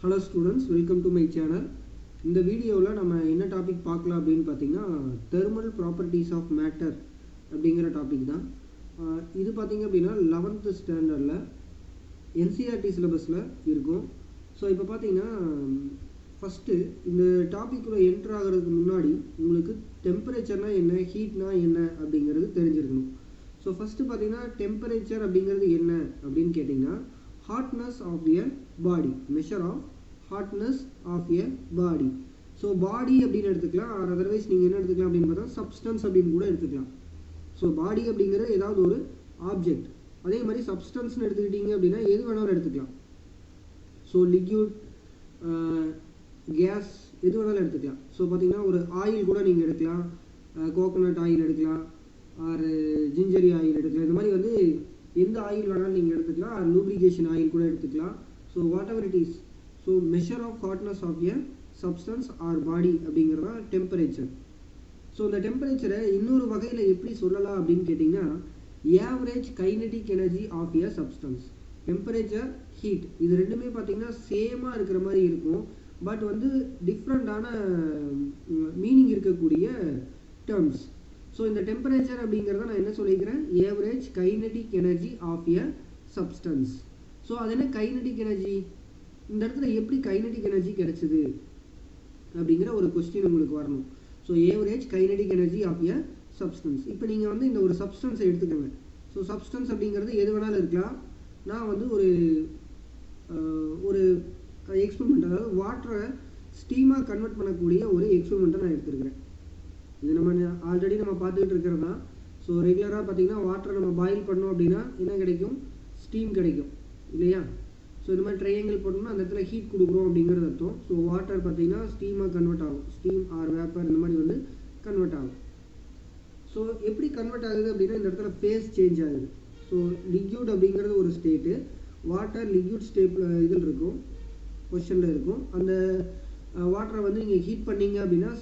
Hello students, welcome to my channel. இந்த வீடியோவில் நம்ம என்ன டாபிக் பார்க்கலாம் அப்படின்னு பார்த்தீங்கன்னா தெர்மல் ப்ராப்பர்ட்டிஸ் ஆஃப் மேட்டர் அப்படிங்கிற டாபிக் தான். இது பார்த்தீங்க அப்படின்னா 11th ஸ்டாண்டர்டில் என்சிஆர்டி சிலபஸில் இருக்கும். ஸோ இப்போ பார்த்தீங்கன்னா ஃபஸ்ட்டு இந்த டாப்பிக்குள்ளே என்ட்ரு ஆகிறதுக்கு முன்னாடி உங்களுக்கு டெம்பரேச்சர்னால் என்ன, ஹீட்னா என்ன அப்படிங்கிறது தெரிஞ்சிருக்கணும். ஸோ ஃபஸ்ட்டு பார்த்தீங்கன்னா டெம்பரேச்சர் அப்படிங்கிறது என்ன அப்படின்னு கேட்டிங்கன்னா hotness of a body, measure of hotness of a body. So body அப்படின்னு எடுத்துக்கலாம், ஆர் அதர்வைஸ் நீங்கள் என்ன எடுத்துக்கலாம் அப்படின்னு பார்த்தா சப்ஸ்டன்ஸ் அப்படின்னு கூட எடுத்துக்கலாம். ஸோ பாடி அப்படிங்கிறது ஏதாவது ஒரு ஆப்ஜெக்ட், அதே மாதிரி சப்ஸ்டன்ஸ்னு எடுத்துக்கிட்டீங்க அப்படின்னா எது வேணாலும் எடுத்துக்கலாம். ஸோ லிக்யூட், கேஸ் எது வேணாலும் எடுத்துக்கலாம். ஸோ பார்த்தீங்கன்னா ஒரு ஆயில் கூட நீங்கள் எடுக்கலாம், கோகோனட் ஆயில் எடுக்கலாம், ஆர் ஜிஞ்சரி ஆயில் எடுக்கலாம். இந்த மாதிரி வந்து எந்த ஆயில் வேணாலும் நீங்கள் எடுத்துக்கலாம், ஆர் லூப்ரிகேஷன் ஆயில் கூட எடுத்துக்கலாம். So whatever it is, so measure of hotness of a substance or body அப்படிங்கிறது தான் டெம்பரேச்சர். ஸோ இந்த டெம்பரேச்சரை இன்னொரு வகையில் எப்படி சொல்லலாம் அப்படின்னு கேட்டிங்கன்னா average kinetic energy of a substance. Temperature, heat இது ரெண்டுமே பார்த்தீங்கன்னா சேமாக இருக்கிற மாதிரி இருக்கும், பட் வந்து டிஃப்ரெண்ட்டான மீனிங் இருக்கக்கூடிய டேர்ம்ஸ். ஸோ இந்த டெம்பரேச்சர் அப்படிங்கிறத நான் என்ன சொல்லிக்கிறேன், average kinetic energy of a substance. So அது என்ன கைனடிக் எனர்ஜி, இந்த இடத்துல எப்படி கைனடிக் எனர்ஜி கிடைச்சிது அப்படிங்கிற ஒரு கொஸ்டின் உங்களுக்கு வரணும். So average kinetic energy of a substance. இப்போ நீங்கள் வந்து இந்த ஒரு சப்ஸ்டன்ஸை எடுத்துக்கோங்க. ஸோ சப்ஸ்டன்ஸ் அப்படிங்கிறது எது வேணாலும் இருக்கலாம். நான் வந்து ஒரு எக்ஸ்பெரிமெண்ட், அதாவது வாட்டரை ஸ்டீமாக கன்வெர்ட் பண்ணக்கூடிய ஒரு எக்ஸ்பெரிமெண்ட்டை நான் எடுத்துருக்கிறேன். இது நம்ம ஆல்ரெடி நம்ம பார்த்துக்கிட்டு இருக்கிறது தான். ஸோ ரெகுலராக பார்த்தீங்கன்னா வாட்டரை நம்ம பாயில் பண்ணோம் அப்படின்னா என்ன கிடைக்கும், ஸ்டீம் கிடைக்கும் இல்லையா. ஸோ இந்த மாதிரி ட்ரையாங்கிள் போட்டோம்னா அந்த இடத்துல ஹீட் கொடுக்குறோம் அப்படிங்கிறது அர்த்தம். ஸோ வாட்டர் பார்த்தீங்கன்னா ஸ்டீமாக கன்வெர்ட் ஆகும், ஸ்டீம் ஆர் வேப்பர் இந்த மாதிரி வந்து கன்வெர்ட் ஆகும். ஸோ எப்படி கன்வெர்ட் ஆகுது அப்படின்னா இந்த இடத்துல ஃபேஸ் சேஞ்ச் ஆகுது. ஸோ லிக்யூட் அப்படிங்கிறது ஒரு ஸ்டேட்டு, வாட்டர் லிக்யூட் ஸ்டேட்டில் இதில் இருக்கும், பொசிஷனில் இருக்கும். அந்த வாட்டரை வந்து நீங்கள் ஹீட் பண்ணீங்க அப்படின்னா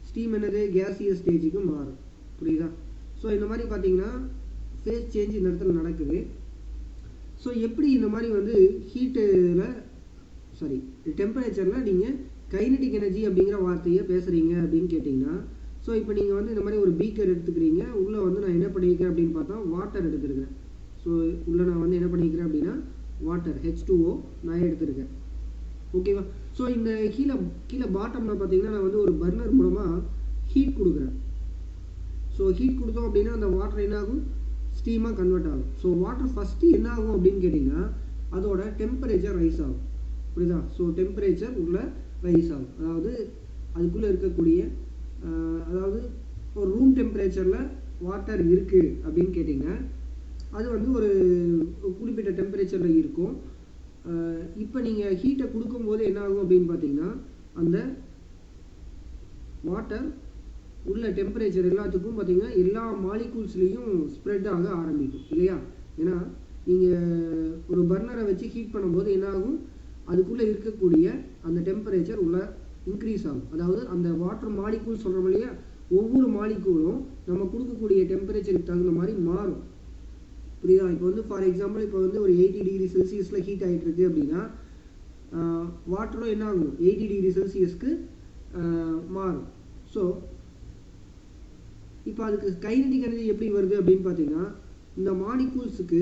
ஸ்டீம் என்னது கேசியஸ் ஸ்டேஜுக்கு மாறும், புரியுதா. ஸோ இந்த மாதிரி பார்த்தீங்கன்னா ஃபேஸ் சேஞ்ச் இந்த இடத்துல நடக்குது. ஸோ எப்படி இந்த மாதிரி வந்து டெம்பரேச்சரில் நீங்கள் கைனடிக் எனர்ஜி அப்படிங்கிற வார்த்தையை பேசுகிறீங்க அப்படின்னு கேட்டிங்கன்னா, ஸோ இப்போ நீங்கள் வந்து இந்த மாதிரி ஒரு பீக்கர் எடுத்துக்கிறீங்க, உள்ளே வந்து நான் என்ன பண்ணிக்கிறேன் அப்படின்னு பார்த்தா வாட்டர் எடுத்துருக்கிறேன். ஸோ உள்ளே நான் வந்து என்ன பண்ணிக்கிறேன் அப்படின்னா வாட்டர் H2O நான் எடுத்துருக்கேன், ஓகேவா. ஸோ இந்த கீழே பாட்டமில் பார்த்தீங்கன்னா நான் வந்து ஒரு பர்னர் மூலமாக ஹீட் கொடுக்குறேன். ஸோ ஹீட் கொடுத்தோம் அப்படின்னா அந்த வாட்டர் என்ன ஆகும், ஸ்டீமாக கன்வெர்ட் ஆகும். ஸோ வாட்டர் ஃபஸ்ட்டு என்ன ஆகும் அப்படின்னு கேட்டிங்கன்னா அதோட டெம்பரேச்சர் ரைஸ் ஆகும், புரியுதா. ஸோ டெம்பரேச்சர் உள்ள ரைஸ் ஆகும், அதாவது அதுக்குள்ளே இருக்கக்கூடிய அதாவது ஒரு ரூம் டெம்பரேச்சரில் வாட்டர் இருக்குது அப்படின்னு கேட்டிங்கன்னா அது வந்து ஒரு குறிப்பிட்ட டெம்பரேச்சரில் இருக்கும். இப்போ நீங்கள் ஹீட்டை கொடுக்கும்போது என்ன ஆகும் அப்படின்னு பார்த்தீங்கன்னா அந்த வாட்டர் உள்ள டெம்பரேச்சர் எல்லாத்துக்கும் பார்த்தீங்கன்னா எல்லா மாலிகூல்ஸ்லேயும் ஸ்ப்ரெட் ஆக ஆரம்பிக்கும் இல்லையா. ஏன்னா நீங்கள் ஒரு பர்னரை வச்சு ஹீட் பண்ணும்போது என்ன ஆகும், அதுக்குள்ளே இருக்கக்கூடிய அந்த டெம்பரேச்சர் உள்ள இன்க்ரீஸ் ஆகும். அதாவது அந்த வாட்டர் மாலிகூல் சொல்கிறோம் இல்லையா, ஒவ்வொரு மாலிகூலும் நம்ம கொடுக்கக்கூடிய டெம்பரேச்சருக்கு தகுந்த மாதிரி மாறும், புரியுதா. இப்போ வந்து ஃபார் எக்ஸாம்பிள் இப்போ வந்து ஒரு 80 டிகிரி செல்சியஸில் ஹீட் ஆகிட்டு இருக்கு அப்படின்னா வாட்டரும் என்ன ஆகும் 80 டிகிரி செல்சியஸ்க்கு மாறும். ஸோ இப்போ அதுக்கு கைனடிக் எனர்ஜி எப்படி வருது அப்படின்னு பார்த்தீங்கன்னா இந்த மாலிகூல்ஸுக்கு,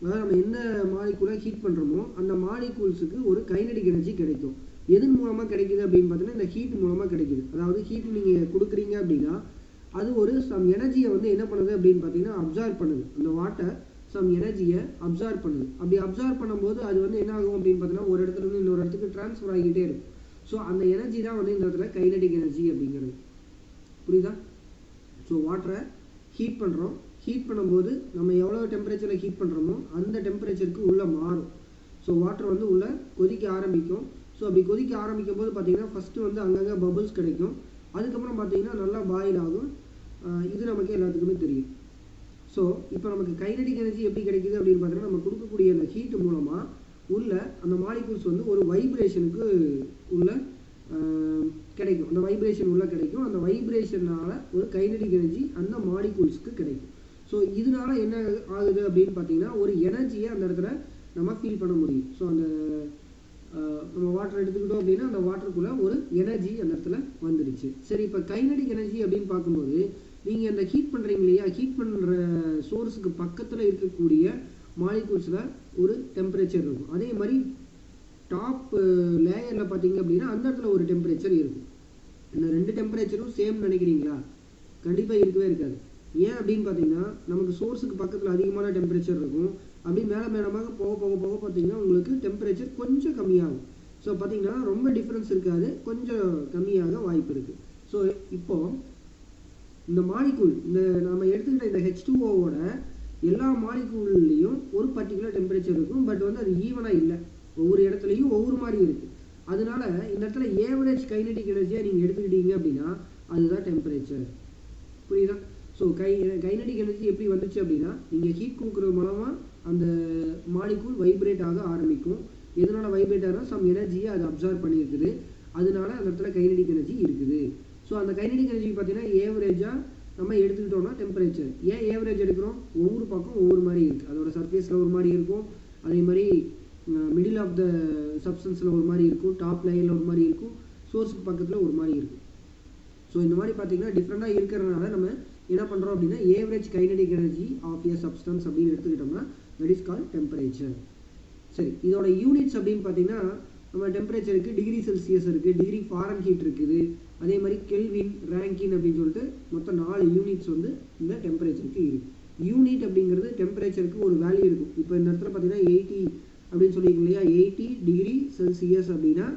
அதாவது நம்ம எந்த மாலிகூலை ஹீட் பண்ணுறோமோ அந்த மாலிகூல்ஸுக்கு ஒரு கைனடிக் எனர்ஜி கிடைக்கும். எதன் மூலமாக கிடைக்குது அப்படின்னு பார்த்தீங்கன்னா இந்த ஹீட் மூலமாக கிடைக்குது. அதாவது ஹீட் நீங்கள் கொடுக்குறீங்க அப்படின்னா அது ஒரு சம் எனர்ஜியை வந்து என்ன பண்ணுது அப்படின்னு பார்த்தீங்கன்னா அப்சார்ப் பண்ணுது. அந்த வாட்டர் சம் எனர்ஜியை அப்சார்ப் பண்ணுது. அப்படி அப்சார்ப் பண்ணும்போது அது வந்து என்ன ஆகும் அப்படின்னு பார்த்தீங்கன்னா ஒரு இடத்துல இருந்து இன்னொரு இடத்துக்கு ட்ரான்ஸ்ஃபர் ஆகிக்கிட்டே இருக்கும். ஸோ அந்த எனர்ஜி தான் வந்து இந்த இடத்துல கைனடிக் எனர்ஜி அப்படிங்கிறது, புரியுதா. ஸோ வாட்டரை ஹீட் பண்ணுறோம், ஹீட் பண்ணும்போது நம்ம எவ்வளோ டெம்பரேச்சரில் ஹீட் பண்ணுறோமோ அந்த டெம்பரேச்சருக்கு உள்ளே மாறும். ஸோ வாட்டர் வந்து உள்ளே கொதிக்க ஆரம்பிக்கும். ஸோ அப்படி கொதிக்க ஆரம்பிக்கும் போது பார்த்தீங்கன்னா ஃபஸ்ட்டு வந்து அங்கங்கே பபுள்ஸ் கிடைக்கும், அதுக்கப்புறம் பார்த்தீங்கன்னா நல்லா பாயில் ஆகும். இது நமக்கு எல்லாத்துக்குமே தெரியும். ஸோ இப்போ நமக்கு கைனடிக் எனர்ஜி எப்படி கிடைக்குது அப்படின்னு பார்த்தீங்கன்னா நம்ம கொடுக்கக்கூடிய அந்த ஹீட்டு மூலமாக உள்ள அந்த மாலிகூல்ஸ் வந்து ஒரு வைப்ரேஷனுக்கு உள்ள கிடைக்கும், அந்த வைப்ரேஷன் உள்ள கிடைக்கும். அந்த வைப்ரேஷனால் ஒரு கைனடிக் எனர்ஜி அந்த மாலிகூல்ஸ்க்கு கிடைக்கும். ஸோ இதனால என்ன ஆகுது அப்படின்னு பார்த்தீங்கன்னா ஒரு எனர்ஜியை அந்த இடத்துல நம்ம ஃபீல் பண்ண முடியும். ஸோ அந்த நம்ம வாட்டர் எடுத்துக்கிட்டோம் அப்படின்னா அந்த வாட்டருக்குள்ளே ஒரு எனர்ஜி அந்த இடத்துல வந்துடுச்சு. சரி, இப்போ கைனடிக் எனர்ஜி அப்படின்னு பார்க்கும்போது நீங்கள் அந்த ஹீட் பண்ணுறீங்க இல்லையா, ஹீட் பண்ணுற சோர்ஸுக்கு பக்கத்தில் இருக்கக்கூடிய மாலிகூல்ஸில் ஒரு டெம்பரேச்சர் இருக்கும். அதே மாதிரி டாப் லேயரில் பார்த்தீங்க அப்படின்னா அந்த இடத்துல ஒரு டெம்பரேச்சர் இருக்கும். இந்த 2 டெம்பரேச்சரும் சேம் நினைக்கிறீங்களா? கண்டிப்பாக இருக்கவே இருக்காது. ஏன் அப்படின்னு பார்த்தீங்கன்னா நமக்கு சோர்ஸுக்கு பக்கத்தில் அதிகமான டெம்பரேச்சர் இருக்கும். அப்படி மேலமாக போக போக போக பார்த்தீங்கன்னா உங்களுக்கு டெம்பரேச்சர் கொஞ்சம் கம்மியாகும். ஸோ பார்த்தீங்கன்னா ரொம்ப டிஃப்ரென்ஸ் இருக்காது, கொஞ்சம் கம்மியாக வாய்ப்பு இருக்குது. ஸோ இப்போது இந்த மாலிகூல், இந்த நம்ம எடுத்துக்கிட்ட இந்த H2Oவோட எல்லா மாலிகூல்லையும் ஒரு பர்டிகுலர் டெம்பரேச்சர் இருக்கும். பட் வந்து அது ஈவனாக இல்லை, ஒவ்வொரு இடத்துலையும் ஒவ்வொரு மாதிரி இருக்குது. அதனால இந்த இடத்துல ஏவரேஜ் கைனடிக் எனர்ஜியாக நீங்கள் எடுத்துக்கிட்டீங்க அப்படின்னா அதுதான் டெம்பரேச்சர். புரியுதா? ஸோ கைனடிக் எனர்ஜி எப்படி வந்துச்சு அப்படின்னா நீங்கள் ஹீட் கொடுக்குறது மூலமாக அந்த மாலிகூல் வைப்ரேட் ஆக ஆரம்பிக்கும். எதனால் வைப்ரேட் ஆகிறா? சம் எனர்ஜியை அது அப்சர்வ் பண்ணியிருக்குது. அதனால அந்த இடத்துல கைனடிக் எனர்ஜி இருக்குது. ஸோ அந்த கைனடிக் எனர்ஜி பார்த்தீங்கன்னா ஏவரேஜாக நம்ம எடுத்துக்கிட்டோம்னா டெம்பரேச்சர். ஏன் ஏவரேஜ் எடுக்கிறோம்? ஒவ்வொரு பக்கம் ஒவ்வொரு மாதிரி இருக்குது. அதோட சர்ஃபேஸில் ஒரு மாதிரி இருக்கும், அதே மாதிரி மிடில் ஆஃப் த சப்ஸ்டன்ஸில் ஒரு மாதிரி இருக்கும், டாப் லைனில் ஒரு மாதிரி இருக்கும், சோர்ஸுக்கு பக்கத்தில் ஒரு மாதிரி இருக்கும். ஸோ இந்த மாதிரி பார்த்தீங்கன்னா டிஃப்ரெண்ட்டாக இருக்கிறதுனால நம்ம என்ன பண்ணுறோம் அப்படின்னா average kinetic energy of a substance அப்படின்னு எடுத்துக்கிட்டோம்னா தட் இஸ் கால்ட் டெம்பரேச்சர். சரி, இதோட யூனிட்ஸ் அப்படின்னு பார்த்தீங்கன்னா நம்ம டெம்பரேச்சருக்கு டிகிரி செல்சியஸ் இருக்குது, டிகிரி ஃபாரன்ஹீட் இருக்குது, அதே மாதிரி கெல்வின், ரேங்கின் அப்படின்னு சொல்லிட்டு மொத்தம் 4 யூனிட்ஸ் வந்து இந்த டெம்பரேச்சருக்கு இருக்குது. யூனிட் அப்படிங்கிறது டெம்பரேச்சருக்கு ஒரு வேல்யூ இருக்கும். இப்போ இந்த இடத்துல பார்த்தீங்கன்னா 80 அப்படின்னு சொல்லியிருக்கோம் இல்லையா, 80 டிகிரி செல்சியஸ் அப்படின்னா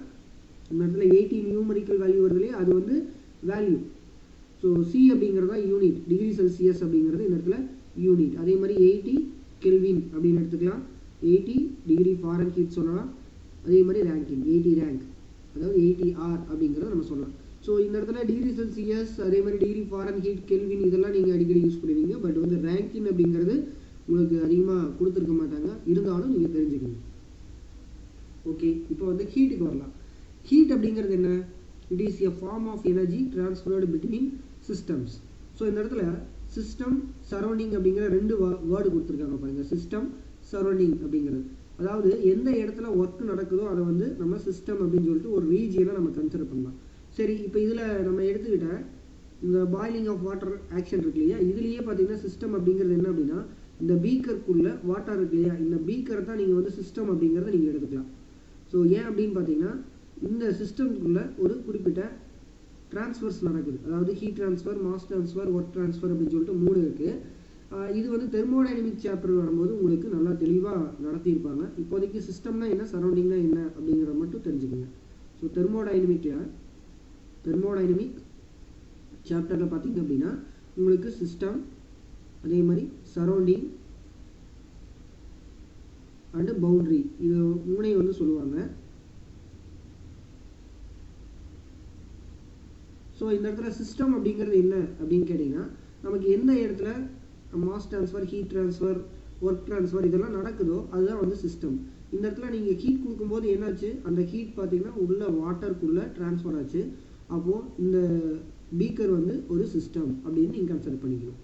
இந்த இடத்துல 80 நியூமரிக்கல் வேல்யூ வருது இல்லையா, அது வந்து வேல்யூ. ஸோ சி அப்படிங்கிறது தான் யூனிட், டிகிரி செல்சியஸ் அப்படிங்கிறது இந்த இடத்துல யூனிட். அதே மாதிரி 80 கெல்வின் அப்படின்னு எடுத்துக்கலாம், 80 டிகிரி ஃபாரன்ஹீட் சொல்லலாம். அதே மாதிரி ரேங்கின் 80 ரேங்க், அதாவது 80R அப்படிங்கிறத நம்ம சொல்லலாம். ஸோ இந்த இடத்துல டிகிரி செல்சியஸ், அதே மாதிரி டிகிரி ஃபாரன்ஹீட், கெல்வின் இதெல்லாம் நீங்கள் அடிக்கடி யூஸ் பண்ணுவீங்க. பட் வந்து ரேங்கின் அப்படிங்கிறது உங்களுக்கு அதிகமாக கொடுத்துருக்க மாட்டாங்க, இருந்தாலும் நீங்கள் தெரிஞ்சுக்கணும். ஓகே, இப்போ வந்து ஹீட்டுக்கு வரலாம். ஹீட் அப்படிங்கிறது என்ன? It is a form of energy transferred between systems. So இந்த இடத்துல சிஸ்டம், சரௌண்டிங் அப்படிங்கிற 2 வேர்டு கொடுத்துருக்காங்க பாருங்கள். சிஸ்டம், சரௌண்டிங் அப்படிங்கிறது, அதாவது எந்த இடத்துல ஒர்க் நடக்குதோ அதை வந்து நம்ம சிஸ்டம் அப்படின்னு சொல்லிட்டு ஒரு ரீஜியனை நம்ம கன்சிடர் பண்ணலாம். சரி, இப்போ இதில் நம்ம எடுத்துக்கிட்ட இந்த பாயிலிங் ஆஃப் வாட்டர் ஆக்ஷன் இருக்கு இல்லையா, இதுலேயே பார்த்தீங்கன்னா சிஸ்டம் அப்படிங்கிறது என்ன அப்படின்னா இந்த பீக்கருக்குள்ளே வாட்டர் இருக்கு இல்லையா, இந்த பீக்கரை தான் நீங்கள் வந்து சிஸ்டம் அப்படிங்கிறத நீங்கள் எடுத்துக்கலாம். ஸோ ஏன் அப்படின்னு பார்த்தீங்கன்னா இந்த சிஸ்டம்குள்ளே ஒரு குறிப்பிட்ட ட்ரான்ஸ்ஃபர்ஸ் நடக்குது. அதாவது heat transfer, mass transfer, work transfer அப்படின்னு சொல்லிட்டு 3 இருக்குது. இது வந்து தெர்மோடைனமிக் சாப்டர் வரும்போது உங்களுக்கு நல்லா தெளிவாக நடத்தியிருப்பாங்க. இப்போதைக்கு சிஸ்டம்னா என்ன, சரௌண்டிங்னா என்ன அப்படிங்கிறத மட்டும் தெரிஞ்சுக்கோங்க. ஸோ தெர்மோடைனமிக் சாப்டரில் பார்த்தீங்க அப்படின்னா உங்களுக்கு சிஸ்டம், அதே மாதிரி சரௌண்டிங் அண்டு பவுண்ட்ரி, இது 3 வந்து சொல்லுவாங்க. ஸோ இந்த இடத்துல சிஸ்டம் அப்படிங்கிறது என்ன அப்படின்னு கேட்டிங்கன்னா நமக்கு எந்த இடத்துல mass transfer, heat transfer, work transfer இதெல்லாம் நடக்குதோ அதுதான் வந்து சிஸ்டம். இந்த இடத்துல நீங்கள் ஹீட் கொடுக்கும்போது என்னாச்சு, அந்த ஹீட் பார்த்தீங்கன்னா உள்ள வாட்டருக்குள்ளே ட்ரான்ஸ்ஃபர் ஆச்சு. அப்போது இந்த பீக்கர் வந்து ஒரு சிஸ்டம் அப்படின்னு நீங்கள் கன்சிடர் பண்ணிக்கணும்.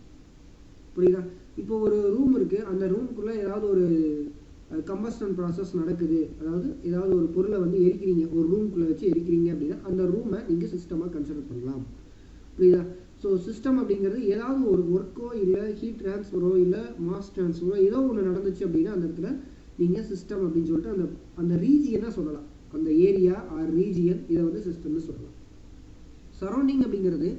புரியுதா? இப்போ ஒரு ரூம் இருக்குது, அந்த ரூமுக்குள்ளே ஏதாவது ஒரு கம்பஸ்டன் ப்ராசஸ் நடக்குது, அதாவது ஏதாவது ஒரு பொருளை வந்து எரிக்கிறீங்க, ஒரு ரூம்குள்ளே வச்சு எரிக்கிறீங்க அப்படின்னா அந்த ரூமை நீங்கள் சிஸ்டமாக கன்சிடர் பண்ணலாம். புரியுதா? ஸோ சிஸ்டம் அப்படிங்கிறது ஏதாவது ஒரு ஒர்க்கோ இல்லை ஹீட் ட்ரான்ஸ்ஃபரோ இல்லை மாஸ் ட்ரான்ஸ்ஃபரோ ஏதோ ஒன்று நடந்துச்சு அப்படின்னா அந்த இடத்துல நீங்கள் சிஸ்டம் அப்படின்னு சொல்லிட்டு அந்த ரீஜியனாக சொல்லலாம். அந்த ஏரியா ஆர் ரீஜியன் இதை வந்து சிஸ்டம்னு சொல்லலாம். சரௌண்டிங் அப்படிங்கிறது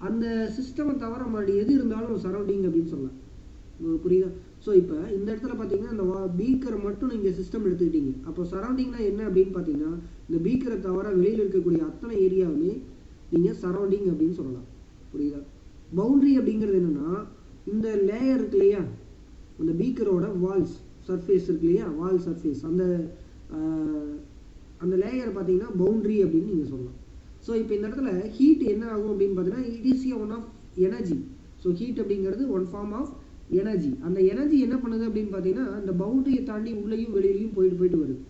அந்த சிஸ்டமை தவிர மறுபடி எது இருந்தாலும் சரௌண்டிங் அப்படின்னு சொல்லலாம். புரியுதா? ஸோ இப்போ இந்த இடத்துல பார்த்தீங்கன்னா இந்த பீக்கரை மட்டும் நீங்கள் சிஸ்டம் எடுத்துக்கிட்டீங்க. அப்போ சரௌண்டிங்னா என்ன அப்படின்னு பார்த்தீங்கன்னா இந்த பீக்கரை தவிர வெளியில் இருக்கக்கூடிய அத்தனை ஏரியாவுமே நீங்கள் சரௌண்டிங் அப்படின்னு சொல்லலாம். புரியுதா? பவுண்ட்ரி அப்படிங்கிறது என்னென்னா இந்த லேயர் இருக்கு இல்லையா, அந்த பீக்கரோட வால்ஸ் சர்ஃபேஸ் இருக்கு இல்லையா, வால் சர்ஃபேஸ், அந்த லேயர் பார்த்தீங்கன்னா பவுண்ட்ரி அப்படின்னு நீங்கள் சொல்லலாம். ஸோ இப்போ இந்த இடத்துல ஹீட் என்ன ஆகும் அப்படின்னு பார்த்தீங்கன்னா it is a one of energy. So heat அப்படிங்கிறது ஒன் ஃபார்ம் ஆஃப் எனர்ஜி. அந்த எனர்ஜி என்ன பண்ணுது அப்படின்னு பார்த்தீங்கன்னா இந்த பவுண்டரியை தாண்டி உள்ளேயும் வெளியிலையும் போயிட்டு வருது.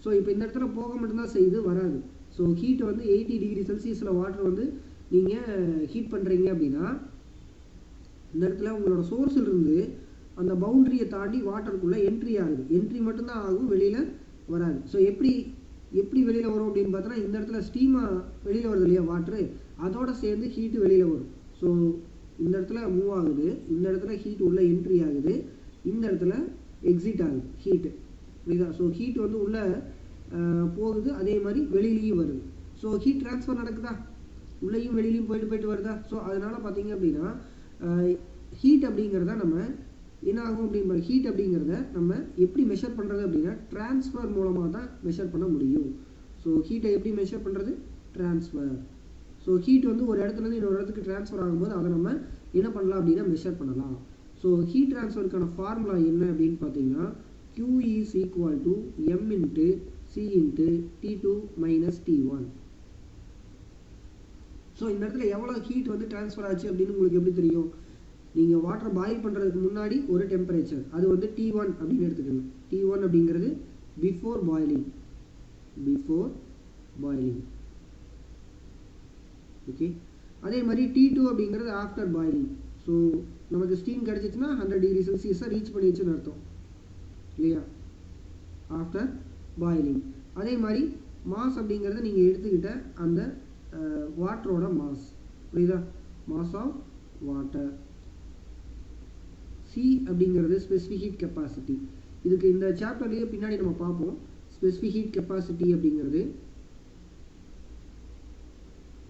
ஸோ இப்போ இந்த இடத்துல போக மட்டும்தான் செய்யுது, வராது. ஸோ ஹீட் வந்து 80 டிகிரி செல்சியஸில் வாட்டர் வந்து நீங்கள் ஹீட் பண்ணுறீங்க அப்படின்னா இந்த இடத்துல உங்களோட சோர்ஸிலிருந்து அந்த பவுண்டரியை தாண்டி வாட்டருக்குள்ளே என்ட்ரி ஆகுது. என்ட்ரி மட்டும்தான் ஆகும், வெளியில் வராது. ஸோ எப்படி எப்படி வெளியில் வரும் அப்படின்னு பார்த்தோன்னா இந்த இடத்துல ஸ்டீமாக வெளியில் வருது இல்லையா வாட்ரு, அதோட சேர்ந்து ஹீட்டு வெளியில் வரும். ஸோ இந்த இடத்துல மூவ் ஆகுது, இந்த இடத்துல ஹீட் உள்ள என்ட்ரி ஆகுது, இந்த இடத்துல எக்ஸிட் ஆகுது ஹீட்டு. புரியுதா? ஸோ ஹீட் வந்து உள்ளே போகுது, அதே மாதிரி வெளியிலையும் வருது. ஸோ ஹீட் ட்ரான்ஸ்ஃபர் நடக்குதா, உள்ளேயும் வெளியிலையும் போயிட்டு வருதா. ஸோ அதனால் பார்த்தீங்க அப்படின்னா ஹீட் அப்படிங்கிறத நம்ம என்ன ஆகும் அப்படின்னு ஹீட் அப்படிங்கிறத நம்ம எப்படி மெஷர் பண்ணுறது அப்படின்னா ட்ரான்ஸ்ஃபர் மூலமாக தான் மெஷர் பண்ண முடியும். ஸோ ஹீட்டை எப்படி மெஷர் பண்ணுறது? ட்ரான்ஸ்ஃபர். ஸோ ஹீட் வந்து ஒரு இடத்துலேருந்து இன்னொரு இடத்துக்கு ட்ரான்ஸ்ஃபர் ஆகும்போது அதை நம்ம என்ன பண்ணலாம் அப்படின்னா மெஷர் பண்ணலாம். ஸோ ஹீட் ட்ரான்ஸ்ஃபருக்கான ஃபார்முலா என்ன அப்படின்னு பார்த்தீங்கன்னா Q is equal to m into C into T2 minus T1. So இந்த இடத்துல எவ்வளோ ஹீட் வந்து ட்ரான்ஸ்ஃபர் ஆச்சு அப்படின்னு உங்களுக்கு எப்படி தெரியும்? நீங்கள் வாட்டர் பாயில் பண்ணுறதுக்கு முன்னாடி ஒரு டெம்பரேச்சர், அது வந்து T1 அப்படின்னு எடுத்துக்கோங்க. T1 அப்படிங்கிறது பிஃபோர் பாயிலிங். ஓகே. அதே மாதிரி T2 அப்படிங்கிறது ஆஃப்டர் பாயிலிங். ஸோ நமக்கு ஸ்டீம் கிடச்சிச்சுன்னா 100 டிகிரி செல்சியஸை ரீச் பண்ணிடுச்சுன்னு அர்த்தம் இல்லையா, ஆஃப்டர் பாயிலிங். அதே மாதிரி மாஸ் அப்படிங்கிறத நீங்கள் எடுத்துக்கிட்ட அந்த வாட்டரோட மாஸ். புரியுதா? Mass of water. சி அப்படிங்கிறது ஸ்பெசிஃபிக் ஹீட் கெப்பாசிட்டி. இதுக்கு இந்த சாப்டர்லேயே பின்னாடி நம்ம பார்ப்போம். ஸ்பெசிஃபிக் ஹீட் கெப்பாசிட்டி அப்படிங்கிறது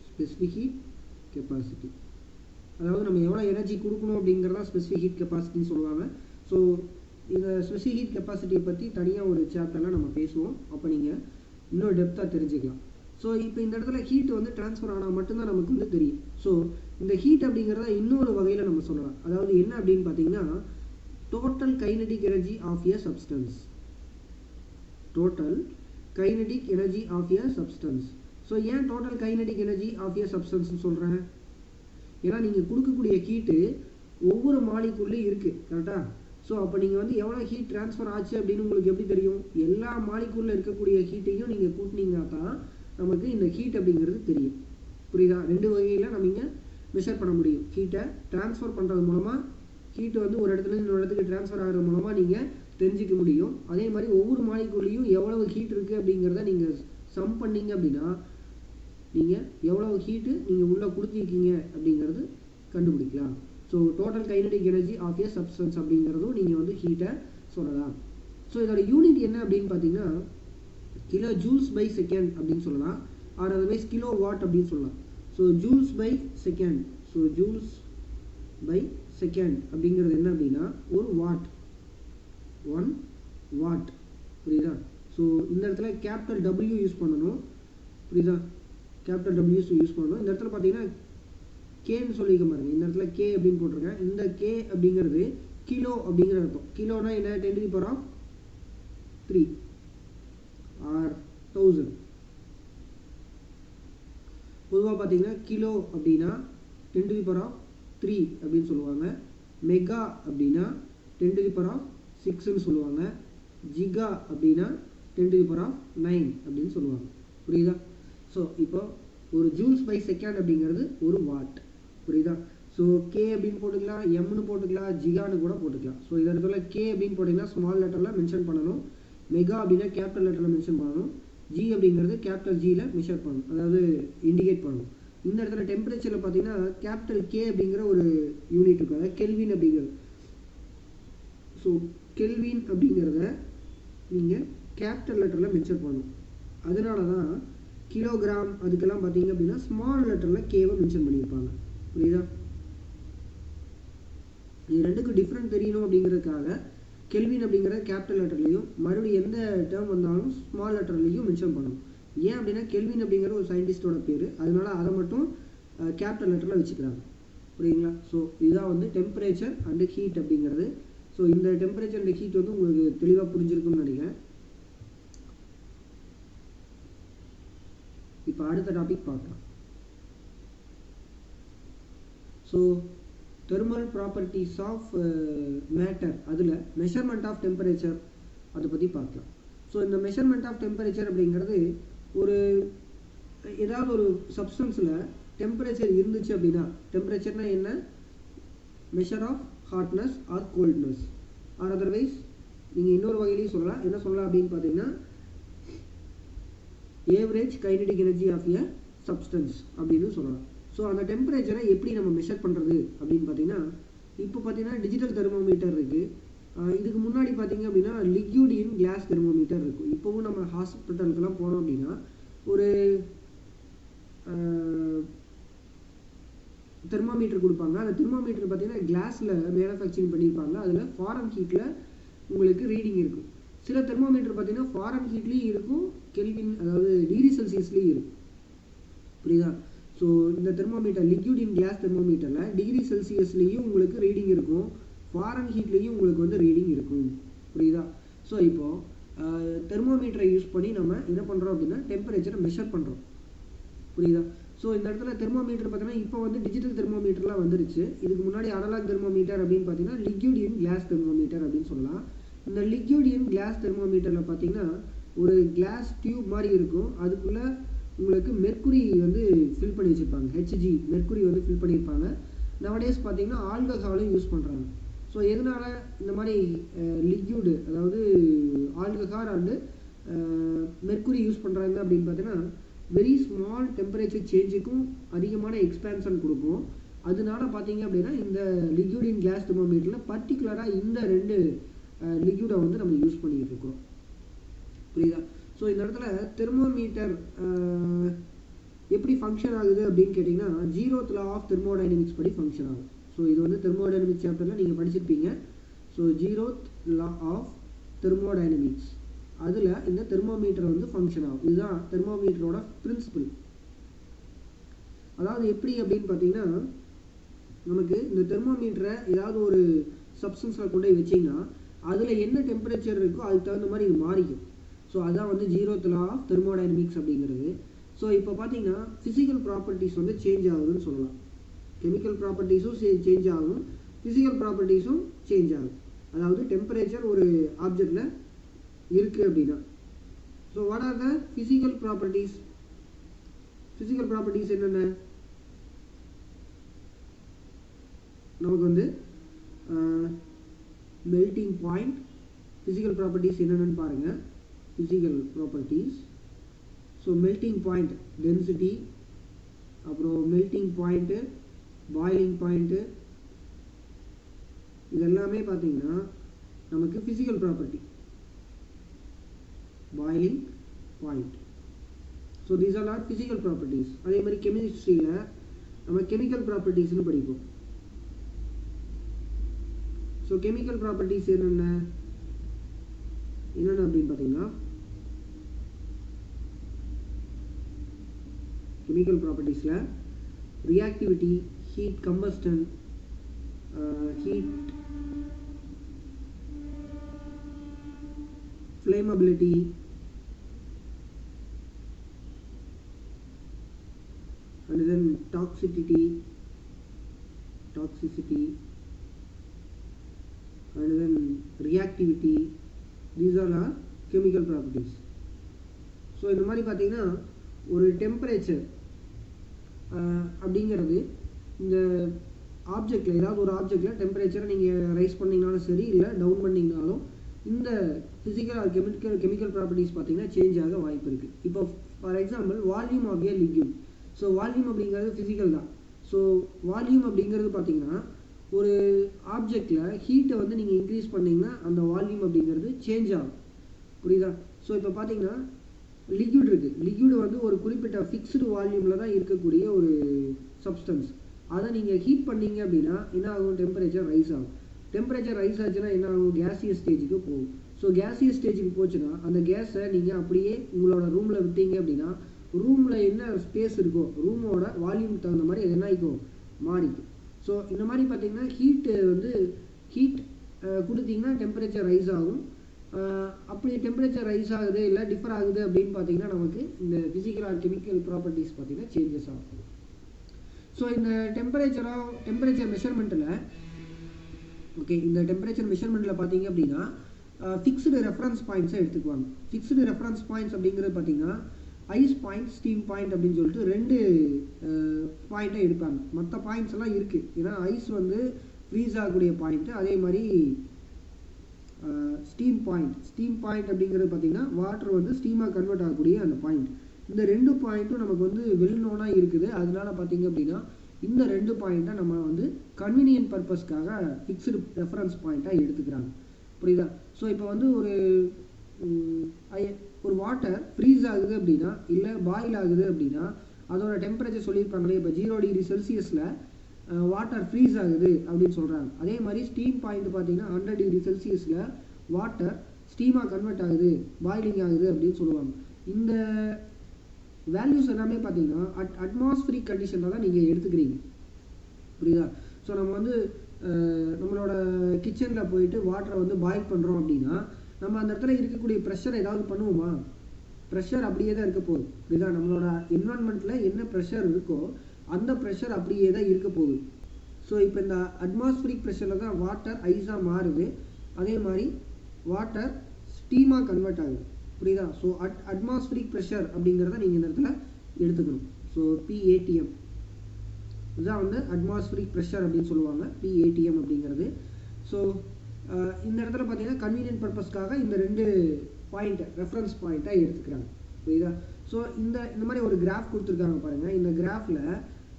ஸ்பெசிஃபிக் ஹீட் கெப்பாசிட்டி, அதாவது நம்ம எவ்வளோ எனர்ஜி கொடுக்கணும் அப்படிங்கிறதா ஸ்பெசிஃபிக் ஹீட் கெப்பாசிட்டின்னு சொல்லுவாங்க. ஸோ இந்த ஸ்பெசிஃபிக் ஹீட் கெப்பாசிட்டியை பற்றி தனியாக ஒரு சாப்டரில் நம்ம பேசுவோம். அப்போ நீங்கள் இன்னும் டெப்த்தாக தெரிஞ்சுக்கலாம். ஸோ இப்போ இந்த இடத்துல ஹீட் வந்து ட்ரான்ஸ்ஃபர் ஆனால் மட்டும்தான் நமக்கு வந்து தெரியும். ஸோ இந்த ஹீட் அப்படிங்கிறத இன்னொரு வகையில் நம்ம சொல்லலாம். அதாவது என்ன அப்படின்னு பார்த்தீங்கன்னா total kinetic energy of a substance. Total kinetic energy of a substance. So ஏன் total kinetic energy of a சப்ஸ்டன்ஸ்னு சொல்கிறேன்? ஏன்னா நீங்கள் கொடுக்கக்கூடிய ஹீட்டு ஒவ்வொரு மாலிக்குள்ளேயும் இருக்குது, கரெக்டாக? ஸோ அப்போ நீங்கள் வந்து எவ்வளோ ஹீட் ட்ரான்ஸ்ஃபர் ஆச்சு அப்படின்னு உங்களுக்கு எப்படி தெரியும்? எல்லா மாலிக்குள்ளே இருக்கக்கூடிய ஹீட்டையும் நீங்கள் கூட்டினீங்கன்னா தான் நமக்கு இந்த ஹீட் அப்படிங்கிறது தெரியும். புரியுதா? ரெண்டு வகையில் நம்ம இங்கே மெஷர் பண்ண முடியும். ஹீட்டை ட்ரான்ஸ்ஃபர் பண்ணுறது மூலமாக, ஹீட்டு வந்து ஒரு இடத்துல இன்னொரு இடத்துக்கு ட்ரான்ஸ்ஃபர் ஆகிறது மூலமாக நீங்கள் தெரிஞ்சிக்க முடியும். அதே மாதிரி ஒவ்வொரு மாலிக்குள்ளேயும் எவ்வளவு ஹீட் இருக்குது அப்படிங்கிறத நீங்கள் சம் பண்ணிங்க அப்படின்னா நீங்கள் எவ்வளவு ஹீட்டு நீங்கள் உள்ளே கொடுத்துருக்கீங்க அப்படிங்கிறது கண்டுபிடிக்கலாம். So total kinetic energy of a substance அப்படிங்கிறதும் நீங்கள் வந்து ஹீட்டை சொல்லலாம். ஸோ இதோட யூனிட் என்ன அப்படின்னு பார்த்தீங்கன்னா கிலோ ஜூல்ஸ் பை செகண்ட் அப்படின்னு சொல்லலாம், ஆர் அதர்வைஸ் கிலோ வாட் அப்படின்னு சொல்லலாம். So joules per second. So joules per second அப்படிங்கிறது என்ன அப்படின்னா ஒரு வாட், 1 வாட். புரியுதா? ஸோ இந்த இடத்துல கேபிட்டல் W யூஸ் பண்ணணும். புரியுதா? கேபிட்டல் W யூஸ் பண்ணணும். இந்த இடத்துல பார்த்தீங்கன்னா கேன்னு சொல்லிக்க பாருங்க. இந்த இடத்துல கே அப்படின்னு போட்டிருக்கேன். இந்த கே அப்படிங்கிறது கிலோ அப்படிங்கிற அர்த்தம். கிலோனா என்ன? 10⁻³ ஆர் 1000. பொதுவாக பார்த்தீங்கன்னா கிலோ அப்படின்னா 10⁻³ அப்படின்னு சொல்லுவாங்க. மெகா அப்படின்னா 10⁻⁶ சொல்லுவாங்க. ஜிகா அப்படின்னா 10⁻⁹ அப்படின்னு சொல்லுவாங்க. புரியுதா? ஸோ இப்போ ஒரு ஜூல்ஸ் பை செகண்ட் அப்படிங்கிறது ஒரு வாட். புரியுதா? ஸோ கே அப்படின்னு போட்டுக்கலாம், எம்னு போட்டுக்கலாம், ஜிகான்னு கூட போட்டுக்கலாம். ஸோ இந்த இடத்துல கே அப்படின்னு போட்டிங்கன்னா ஸ்மால் லெட்டரில் மென்ஷன் பண்ணணும். மெகா அப்படின்னா கேபிட்டல் லெட்டரில் மென்ஷன் பண்ணணும். ஜி அப்படிங்கிறது கேபிட்டல் ஜியில் மெஷர் பண்ணணும், அதாவது இண்டிகேட் பண்ணணும். இந்த இடத்துல டெம்பரேச்சரில் பார்த்தீங்கன்னா கேபிட்டல் கே அப்படிங்கிற ஒரு யூனிட் இருக்குது, அதாவது கெல்வின் அப்படிங்கிறது. ஸோ கெல்வின் அப்படிங்கிறத நீங்கள் கேபிட்டல் லெட்டரில் மென்ஷன் பண்ணணும். அதனால தான் கிலோகிராம் அதுக்கெல்லாம் பார்த்தீங்க அப்படின்னா ஸ்மால் லெட்டரில் கேவை மென்ஷன் பண்ணியிருப்பாங்க. புரியுதா? இது ரெண்டுக்கும் டிஃப்ரெண்ட் தெரியணும் அப்படிங்கிறதுக்காக கெல்வின் அப்படிங்கிறத கேபிட்டல் லெட்டர்லையும் மறுபடியும் எந்த டேர்ம் வந்தாலும் ஸ்மால் லெட்டர்லையும் மென்ஷன் பண்ணணும். ஏன் அப்படின்னா கெல்வின் அப்படிங்கிற ஒரு சயின்டிஸ்டோட பேர், அதனால அதை மட்டும் கேபிட்டல் லெட்டரில் வச்சுக்கிறாங்க. புரியுங்களா? ஸோ இதுதான் வந்து டெம்பரேச்சர் அண்டு ஹீட் அப்படிங்கிறது. ஸோ இந்த டெம்பரேச்சர் அண்ட் ஹீட் வந்து உங்களுக்கு தெளிவாக புரிஞ்சிருக்குன்னு நினைக்கிறேன். இப்போ அடுத்த டாபிக் பார்க்கலாம். So thermal properties of matter, அதில் மெஷர்மெண்ட் ஆஃப் டெம்பரேச்சர் அதை பற்றி பார்க்கலாம். ஸோ இந்த மெஷர்மெண்ட் ஆஃப் டெம்பரேச்சர் அப்படிங்கிறது ஒரு ஏதாவது ஒரு சப்ஸ்டன்ஸில் டெம்பரேச்சர் இருந்துச்சு அப்படின்னா, டெம்பரேச்சர்னா என்ன? Measure of hotness or coldness, or otherwise நீங்கள் இன்னொரு வகையிலையும் சொல்லலாம். என்ன சொல்லலாம் அப்படின்னு பார்த்தீங்கன்னா average kinetic energy of a substance அப்படின்னு சொல்லலாம். ஸோ அந்த டெம்பரேச்சரை எப்படி நம்ம மெஷர் பண்ணுறது அப்படின்னு பார்த்தீங்கன்னா, இப்போ பார்த்தீங்கன்னா டிஜிட்டல் தெர்மோமீட்டர் இருக்குது. இதுக்கு முன்னாடி பார்த்தீங்க அப்படின்னா லிக்யூட் இன் கிளாஸ் தெர்மோமீட்டர் இருக்கும். இப்போவும் நம்ம ஹாஸ்பிட்டலுக்கெல்லாம் போனோம் அப்படின்னா ஒரு தெர்மோமீட்டர் கொடுப்பாங்க. அந்த தெர்மோமீட்டர் பார்த்தீங்கன்னா கிளாஸில் மேனுஃபேக்சரிங் பண்ணியிருப்பாங்க. அதில் ஃபாரன் ஹீட்டில் உங்களுக்கு ரீடிங் இருக்கும். சில தெர்மோமீட்டர் பார்த்தீங்கன்னா ஃபாரன் ஹீட்லேயும் இருக்கும், கெல்வின் அதாவது டிகிரி செல்சியஸ்லேயும் இருக்கும். புரியுதா? ஸோ இந்த தெர்மோமீட்டர் லிக்யூட் இன் கிளாஸ் தெர்மோமீட்டரில் டிகிரி செல்சியஸ்லேயும் உங்களுக்கு ரீடிங் இருக்கும், ஃபாரன் ஹீட்லேயும் உங்களுக்கு வந்து ரீடிங் இருக்கும். புரியுதா? ஸோ இப்போது தெர்மோமீட்டரை யூஸ் பண்ணி நம்ம என்ன பண்ணுறோம் அப்படின்னா டெம்பரேச்சரை மெஷர் பண்ணுறோம். புரியுதா? ஸோ இந்த இடத்துல தெர்மோமீட்டர் பார்த்தீங்கன்னா இப்போ வந்து டிஜிட்டல் தெர்மோமீட்டர்லாம் வந்துருச்சு. இதுக்கு முன்னாடி அனலாக் தெர்மோமீட்டர் அப்படின்னு பார்த்தீங்கன்னா லிக்யூட் இன் கிளாஸ் தெர்மோமீட்டர் அப்படின்னு சொல்லலாம். இந்த லிக்யூட் இன் கிளாஸ் தெர்மோமீட்டரில் பார்த்தீங்கன்னா ஒரு கிளாஸ் டியூப் மாதிரி இருக்கும். அதுக்குள்ளே உங்களுக்கு மெர்க்குரி வந்து ஃபில் பண்ணி வச்சுருப்பாங்க. ஹெச்ஜி மெர்க்குரி வந்து ஃபில் பண்ணியிருப்பாங்க. நவடேஸ் பார்த்தீங்கன்னா ஆல்கஹாலும் யூஸ் பண்ணுறாங்க. ஸோ எதனால் இந்த மாதிரி லிக்யூடு அதாவது ஆல்கஹால் அண்டு மெர்க்குரி யூஸ் பண்ணுறாங்க அப்படின்னு பார்த்தீங்கன்னா வெரி ஸ்மால் டெம்பரேச்சர் சேஞ்சுக்கும் அதிகமான எக்ஸ்பேன்ஷன் கொடுக்கும். அதனால பார்த்தீங்க அப்படின்னா இந்த லிக்யூட் இன் கிளாஸ் தெர்மோமீட்டரில் பர்டிகுலராக இந்த ரெண்டு லிக்யூடை வந்து நம்ம யூஸ் பண்ணிக்கிட்டு இருக்கோம். புரியுதா? ஸோ இந்த இடத்துல தெர்மோமீட்டர் எப்படி ஃபங்க்ஷன் ஆகுது அப்படின்னு கேட்டிங்கன்னா 0th law ஆஃப் தெர்மோடைனமிக்ஸ் படி ஃபங்க்ஷன் ஆகும். ஸோ இது வந்து தெர்மோடைனமிக்ஸ் சாப்டரில் நீங்கள் படிச்சிருப்பீங்க. So 0th law of thermodynamics அதில் இந்த தெர்மோமீட்டர் வந்து ஃபங்க்ஷன் ஆகும். இதுதான் தெர்மோமீட்டரோட பிரின்சிபிள். அதாவது எப்படி அப்படின்னு பார்த்தீங்கன்னா நமக்கு இந்த தெர்மோமீட்டரை ஏதாவது ஒரு சப்ஸ்டன்ஸில் கொண்டு போய் வச்சிங்கன்னா அதில் என்ன டெம்பரேச்சர் இருக்கோ அதுக்கு தகுந்த மாதிரி இது மாறிக்கும். ஸோ அதான் வந்து 0th law ஆஃப் தெர்மோடைனமிக்ஸ் அப்படிங்கிறது. ஸோ இப்போ பார்த்தீங்கன்னா ஃபிசிக்கல் ப்ராப்பர்ட்டிஸ் வந்து சேஞ்ச் ஆகுதுன்னு சொல்லலாம். கெமிக்கல் ப்ராப்பர்ட்டிஸும் சேஞ்ச் ஆகும், ஃபிசிக்கல் ப்ராப்பர்ட்டிஸும் சேஞ்ச் ஆகும். அதாவது டெம்பரேச்சர் ஒரு ஆப்ஜெக்டில் இருக்குது அப்படின்னா. So what are the physical properties? Physical properties என்னென்ன? நமக்கு வந்து மெல்டிங் பாயிண்ட். ஃபிசிக்கல் ப்ராப்பர்ட்டிஸ் என்னென்னு பாருங்கள். Physical properties so melting point density, அப்புறம் மெல்டிங் பாயிண்ட்டு, பாயிலிங் பாயிண்ட்டு, இதெல்லாமே பார்த்தீங்கன்னா நமக்கு physical property. Boiling point. So these are not physical properties. அதே மாதிரி கெமிஸ்ட்ரியில் நம்ம கெமிக்கல் ப்ராப்பர்ட்டிஸ்னு படிப்போம். ஸோ கெமிக்கல் ப்ராப்பர்ட்டிஸ் என்னென்ன அப்படின்னு பார்த்தீங்கன்னா chemical properties la reactivity, heat combustion, heat flammability, and then toxicity, and then reactivity. These are our chemical properties. So இந்த மாதிரி பார்த்தீங்கன்னா ஒரு டெம்பரேச்சர் அப்படிங்கிறது இந்த ஆப்ஜெக்டில் ஏதாவது ஒரு ஆப்ஜெக்டில் டெம்பரேச்சரை நீங்கள் ரைஸ் பண்ணிங்கனாலும் சரி இல்லை டவுன் பண்ணிங்கனாலும் இந்த ஃபிசிக்கல் ஆர் கெமிக்கல் ப்ராப்பர்ட்டிஸ் பார்த்தீங்கன்னா சேஞ்ச் ஆக வாய்ப்பு இருக்குது. இப்போ for example volume of a liquid. So volume அப்படிங்கிறது ஃபிசிக்கல் தான். ஸோ வால்யூம் அப்படிங்கிறது பார்த்தீங்கன்னா ஒரு ஆப்ஜெக்டில் ஹீட்டை வந்து நீங்கள் இன்க்ரீஸ் பண்ணிங்கன்னா அந்த வால்யூம் அப்படிங்கிறது சேஞ்ச் ஆகும். புரியுதா? ஸோ இப்போ பார்த்தீங்கன்னா லிக்யூட் இருக்குது. லிக்யூடு வந்து ஒரு குறிப்பிட்ட ஃபிக்ஸ்டு வால்யூமில் தான் இருக்கக்கூடிய ஒரு சப்ஸ்டன்ஸ். அதை நீங்கள் ஹீட் பண்ணீங்க அப்படின்னா என்ன ஆகும்? டெம்பரேச்சர் ரைஸ் ஆகும். டெம்பரேச்சர் ரைஸ் ஆச்சுன்னா என்ன ஆகும்? கேசியஸ் ஸ்டேஜுக்கு போகும். ஸோ கேசியஸ் ஸ்டேஜுக்கு போச்சுன்னா அந்த கேஸை நீங்கள் அப்படியே உங்களோட ரூமில் விட்டீங்க அப்படின்னா ரூமில் என்ன ஸ்பேஸ் இருக்கோ ரூமோட வால்யூமுக்கு தகுந்த மாதிரி அது என்ன ஆகிக்கும்? மாறிக்கும். ஸோ இந்த மாதிரி பார்த்தீங்கன்னா ஹீட் கொடுத்தீங்கன்னா டெம்பரேச்சர் ரைஸ் ஆகும். அப்படி டெம்பரேச்சர் ரைஸ் ஆகுது இல்லை டிஃபர் ஆகுது அப்படின்னு பார்த்தீங்கன்னா நமக்கு இந்த ஃபிசிக்கல் ஆர் கெமிக்கல் ப்ராப்பர்ட்டிஸ் பார்த்தீங்கன்னா சேஞ்சஸ் ஆகும். ஸோ இந்த டெம்பரேச்சர் மெஷர்மெண்ட்டில் இந்த டெம்பரேச்சர் மெஷர்மெண்ட்டில் பார்த்தீங்க அப்படின்னா ஃபிக்ஸ்டு ரெஃபரன்ஸ் பாயிண்ட்ஸை எடுத்துக்குவாங்க. ஃபிக்ஸ்டு ரெஃபரன்ஸ் பாயிண்ட்ஸ் அப்படிங்கிறது பார்த்தீங்கன்னா ஐஸ் பாயிண்ட், ஸ்டீம் பாயிண்ட் அப்படின்னு சொல்லிட்டு ரெண்டு பாயிண்ட்டை எடுப்பாங்க. மற்ற பாயிண்ட்ஸ் எல்லாம் இருக்குது. ஏன்னா ஐஸ் வந்து ஃப்ரீஸ் ஆகக்கூடிய பாயிண்ட்டு, அதே மாதிரி ஸ்டீம் பாயிண்ட் அப்படிங்கிறது பார்த்தீங்கன்னா வாட்டர் வந்து ஸ்டீமாக கன்வெர்ட் ஆகக்கூடிய அந்த பாயிண்ட். இந்த 2 பாயிண்ட்டும் நமக்கு வந்து வெல் நோனாக இருக்குது. அதனால பார்த்தீங்க அப்படின்னா இந்த 2 பாயிண்ட்டை நம்ம வந்து கன்வீனியன்ட் பர்பஸ்க்காக ஃபிக்ஸ்டு ரெஃபரன்ஸ் பாயிண்ட்டாக எடுத்துக்கிறாங்க. புரியுதா? ஸோ இப்போ வந்து ஒரு வாட்டர் ஃப்ரீஸ் ஆகுது அப்படின்னா இல்லை பாயில் ஆகுது அப்படின்னா அதோட டெம்பரேச்சர் சொல்லியிருப்பாங்களே. இப்போ 0 டிகிரி செல்சியஸில் வாட்டர் ஃப்ரீஸ் ஆகுது அப்படின்னு சொல்கிறாங்க. அதே மாதிரி ஸ்டீம் பாயிண்ட் பார்த்தீங்கன்னா 100 டிகிரி செல்சியஸில் வாட்டர் ஸ்டீமாக கன்வெர்ட் ஆகுது, பாயிலிங் ஆகுது அப்படின்னு சொல்லுவாங்க. இந்த வேல்யூஸ் எல்லாமே பார்த்தீங்கன்னா அட்மாஸ்பியரிக் கண்டிஷனில் தான் நீங்கள் எடுத்துக்கிறீங்க. புரியுதா? ஸோ நம்ம வந்து நம்மளோட கிச்சனில் போயிட்டு வாட்டரை வந்து பாயில் பண்ணுறோம் அப்படின்னா நம்ம அந்த இடத்துல இருக்கக்கூடிய ப்ரெஷர் ஏதாவது பண்ணுவோமா? ப்ரெஷர் அப்படியே தான் இருக்க போகுது. புரியுதா? நம்மளோட என்வரான்மெண்ட்டில் என்ன ப்ரெஷர் இருக்கோ அந்த ப்ரெஷர் அப்படியே தான் இருக்க போகுது. ஸோ இப்போ இந்த அட்மாஸ்பியரிக் ப்ரெஷரில் தான் வாட்டர் ஐஸாக மாறுது. அதே மாதிரி வாட்டர் ஸ்டீமாக கன்வெர்ட் ஆகுது. புரியுதா? ஸோ அட்மாஸ்பியரிக் ப்ரெஷர் அப்படிங்கிறத நீங்கள் இந்த இடத்துல எடுத்துக்கணும். ஸோ PATM இதுதான் வந்து அட்மாஸ்பியரிக் ப்ரெஷர் அப்படின்னு சொல்லுவாங்க, PATM அப்படிங்கிறது. ஸோ இந்த இடத்துல பார்த்தீங்கன்னா கன்வீனியன்ட் பர்பஸ்க்காக இந்த 2 பாயிண்ட்டை ரெஃபரன்ஸ் பாயிண்ட்டாக எடுத்துக்கிறாங்க. புரியுதா? ஸோ இந்த மாதிரி ஒரு கிராஃப் கொடுத்துருக்காங்க பாருங்கள். இந்த கிராஃபில்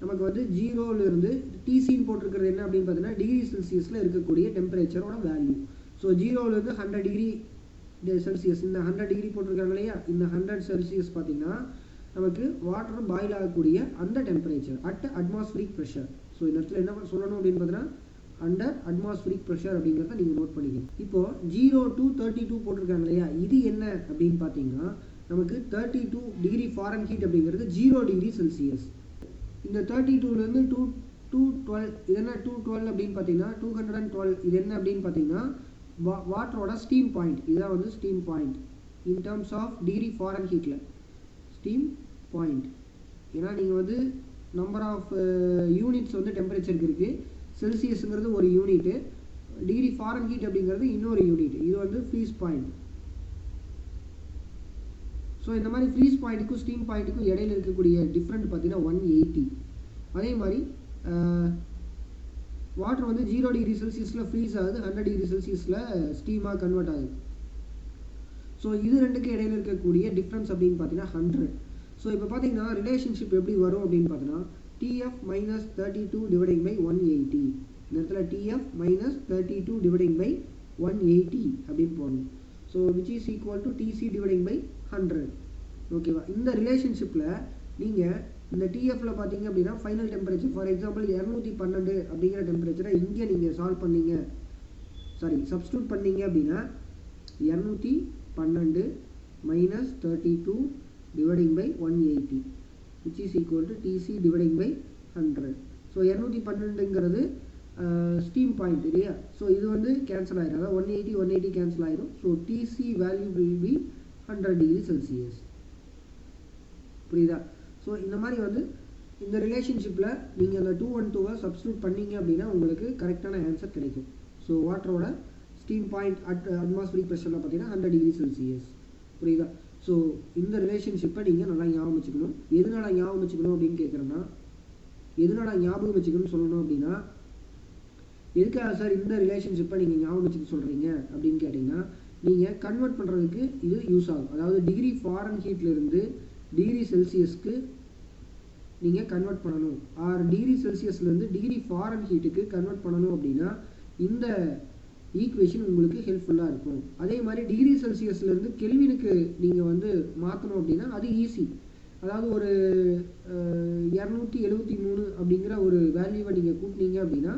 நமக்கு வந்து 0லேருந்து TCன்னு போட்டிருக்கிறது என்ன அப்படின்னு பார்த்தீங்கன்னா டிகிரி செல்சியஸில் இருக்கக்கூடிய டெம்பரேச்சரோட வேல்யூ. ஸோ 0லேருந்து 100 டிகிரி செல்சியஸ், இந்த 100 டிகிரி போட்டிருக்காங்க இல்லையா, இந்த 100 செல்சியஸ் பார்த்தீங்கன்னா நமக்கு வாட்டர் பாயில் ஆகக்கூடிய அந்த temperature at atmospheric pressure. So இந்த இடத்துல என்ன சொல்லணும் அப்படின்னு பார்த்தீங்கன்னா அண்டர் அட்மாஸ்பியரிக் ப்ரெஷர் அப்படிங்கிறத நீங்கள் நோட் பண்ணிக்கணும். இப்போது 0 to 32 போட்டிருக்காங்க இல்லையா, இது என்ன அப்படின்னு பார்த்தீங்கன்னா நமக்கு 32 டிகிரி ஃபாரன்ஹீட் அப்படிங்கிறது 0 டிகிரி செல்சியஸ். இந்த 32லேருந்து 212 இது என்ன 212 அப்படின்னு பார்த்தீங்கன்னா 212 இது என்ன அப்படின்னு பார்த்தீங்கன்னா வாட்டரோட ஸ்டீம் பாயிண்ட். இதுதான் வந்து steam point in terms of degree ஃபாரன்ஹீட்டில் ஸ்டீம் பாயிண்ட். ஏன்னா நீங்கள் வந்து நம்பர் ஆஃப் யூனிட்ஸ் வந்து டெம்பரேச்சருக்கு இருக்குது. செல்சியஸுங்கிறது ஒரு யூனிட்டு, டிகிரி ஃபாரன்ஹீட் அப்படிங்கிறது இன்னொரு யூனிட். இது வந்து ஃப்ரீஸ் பாயிண்ட். ஸோ இந்த மாதிரி ஃப்ரீஸ் பாயிண்ட்டுக்கும் ஸ்டீம் பாயிண்ட்டுக்கும் இடையில இருக்கக்கூடிய டிஃப்ரெண்ட் பார்த்தீங்கன்னா 180. அதே மாதிரி வாட்டர் வந்து 0 டிகிரி செல்சியஸில் ஃப்ரீஸ் ஆகுது, 100 டிகிரி செல்சியஸில் ஸ்டீமாக கன்வெர்ட் ஆகுது. ஸோ இது ரெண்டுக்கு இடையில இருக்கக்கூடிய டிஃப்ரென்ஸ் அப்படின்னு பார்த்தீங்கன்னா 100. ஸோ இப்போ பார்த்தீங்கன்னா ரிலேஷன்ஷிப் எப்படி வரும் அப்படின்னு பார்த்தீங்கன்னா TF minus 32 dividing by 180. இந்த இடத்துல TF minus 32 dividing by 180 அப்படின்னு போடணும். So which is equal to TC dividing by 100. ஓகேவா? இந்த ரிலேஷன்ஷிப்பில் நீங்கள் இந்த TFல பார்த்தீங்க அப்படின்னா ஃபைனல் டெம்பரேச்சர் ஃபார் எக்ஸாம்பிள் 212 அப்படிங்கிற டெம்பரேச்சரை இங்கே நீங்கள் சப்ஸ்டியூட் பண்ணீங்க அப்படின்னா 212 minus 32 dividing by 180 which is equal to TC dividing by 100. So 212ங்கிறது ஸ்டீம் பாயிண்ட் இல்லையா. ஸோ இது வந்து கேன்சல் ஆயிடும், அதாவது 180 கேன்சல் ஆயிடும். So TC value will be 100 degree Celsius. புரியுதா? ஸோ இந்த மாதிரி வந்து இந்த ரிலேஷன்ஷிப்பில் நீங்கள் அந்த 212 சப்ஸ்டியூட் பண்ணீங்க அப்படின்னா உங்களுக்கு கரெக்டான ஆன்சர் கிடைக்கும். ஸோ வாட்டரோட ஸ்டீம் பாயிண்ட் அட் அட்மாஸ்பியரிக் ப்ரெஷரில் பார்த்தீங்கன்னா 100 டிகிரி செல்சியஸ். புரியுதா? ஸோ இந்த ரிலேஷன்ஷிப்பை நீங்கள் நல்லா ஞாபகம் வச்சுக்கணும். எதனால ஞாபகம் வச்சுக்கணும் அப்படின்னு கேட்குறேன்னா, எதனால ஞாபகம் வச்சுக்கணும்னு சொல்லணும் அப்படின்னா எதுக்காக சார் இந்த ரிலேஷன்ஷிப்பை நீங்கள் ஞாபகம் வச்சுக்க சொல்கிறீங்க அப்படின்னு கேட்டிங்கன்னா நீங்கள் கன்வெர்ட் பண்ணுறதுக்கு இது யூஸ் ஆகும். அதாவது டிகிரி ஃபாரன்ஹீட்லேருந்து டிகிரி செல்சியஸ்க்கு நீங்கள் கன்வெர்ட் பண்ணணும், ஆர் டிகிரி செல்சியஸ்லேருந்து டிகிரி ஃபாரன்ஹீட்டுக்கு கன்வெர்ட் பண்ணணும் அப்படின்னா இந்த ஈக்குவேஷன் உங்களுக்கு ஹெல்ப்ஃபுல்லாக இருக்கும். அதே மாதிரி டிகிரி செல்சியஸ்லேருந்து கெல்வினுக்கு நீங்கள் வந்து மாற்றணும் அப்படின்னா அது ஈஸி. அதாவது ஒரு 273 அப்படிங்கிற ஒரு வேல்யூவை நீங்கள் கூட்டினீங்க அப்படின்னா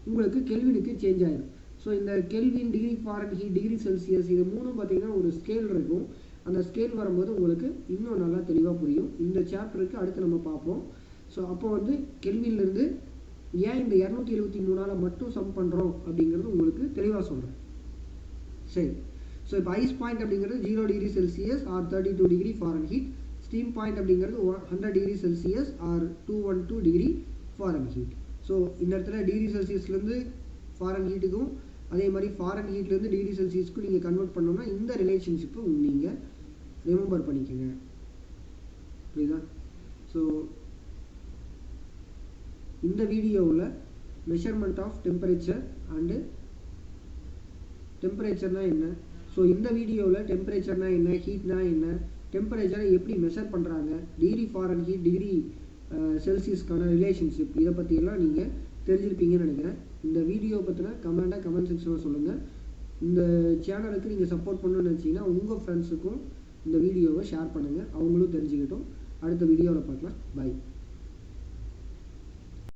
உங்களுக்கு கெல்வினுக்கு சேஞ்ச் ஆகிடும். ஸோ இந்த kelvin, degree Fahrenheit, degree Celsius இது மூணும் பார்த்தீங்கன்னா ஒரு ஸ்கேல் இருக்கும். அந்த ஸ்கேல் வரும்போது உங்களுக்கு இன்னும் நல்லா தெளிவாக புரியும். இந்த சாப்டருக்கு அடுத்து நம்ம பார்ப்போம். ஸோ அப்போ வந்து கெல்வின்லேருந்து ஏன் இந்த 273ஆல் மட்டும் சம் பண்ணுறோம் அப்படிங்கிறது உங்களுக்கு தெளிவாக சொல்கிறேன். சரி, ஸோ இப்போ ஐஸ் பாயிண்ட் அப்படிங்கிறது 0 degree Celsius or 32 degree Fahrenheit. Steam point அப்படிங்கிறது 100 degree Celsius or 212 degree Fahrenheit. So இந்த இடத்துல டிகிரி செல்சியஸ்லேருந்து ஃபாரன்ஹீட்டுக்கும் அதே மாதிரி ஃபாரன்ஹீட்லேருந்து டிகிரி செல்சியஸ்க்கும் நீங்கள் கன்வெர்ட் பண்ணோம்னா இந்த ரிலேஷன்ஷிப்பை நீங்கள் ரிமெம்பர் பண்ணிக்கோங்க. புரியுதா? ஸோ இந்த வீடியோவில் மெஷர்மெண்ட் ஆஃப் டெம்பரேச்சர் அண்டு டெம்பரேச்சர்னா என்ன, ஸோ இந்த வீடியோவில் டெம்பரேச்சர்னா என்ன, ஹீட்னா என்ன, டெம்பரேச்சரை எப்படி மெஷர் பண்ணுறாங்க, டிகிரி ஃபாரன்ஹீட் டிகிரி செல்சியஸ்க்கான ரிலேஷன்ஷிப், இதை பற்றியெல்லாம் நீங்கள் தெரிஞ்சிருப்பீங்கன்னு நினைக்கிறேன். இந்த வீடியோ பற்றின கமெண்ட் செக்ஷனில் சொல்லுங்கள். இந்த சேனலுக்கு நீங்கள் சப்போர்ட் பண்ணணும்னு நினச்சிங்கன்னா உங்கள் ஃப்ரெண்ட்ஸுக்கும் இந்த வீடியோவை ஷேர் பண்ணுங்கள், அவங்களும் தெரிஞ்சுக்கிட்டோம். அடுத்த வீடியோவில் பார்க்கலாம். பை.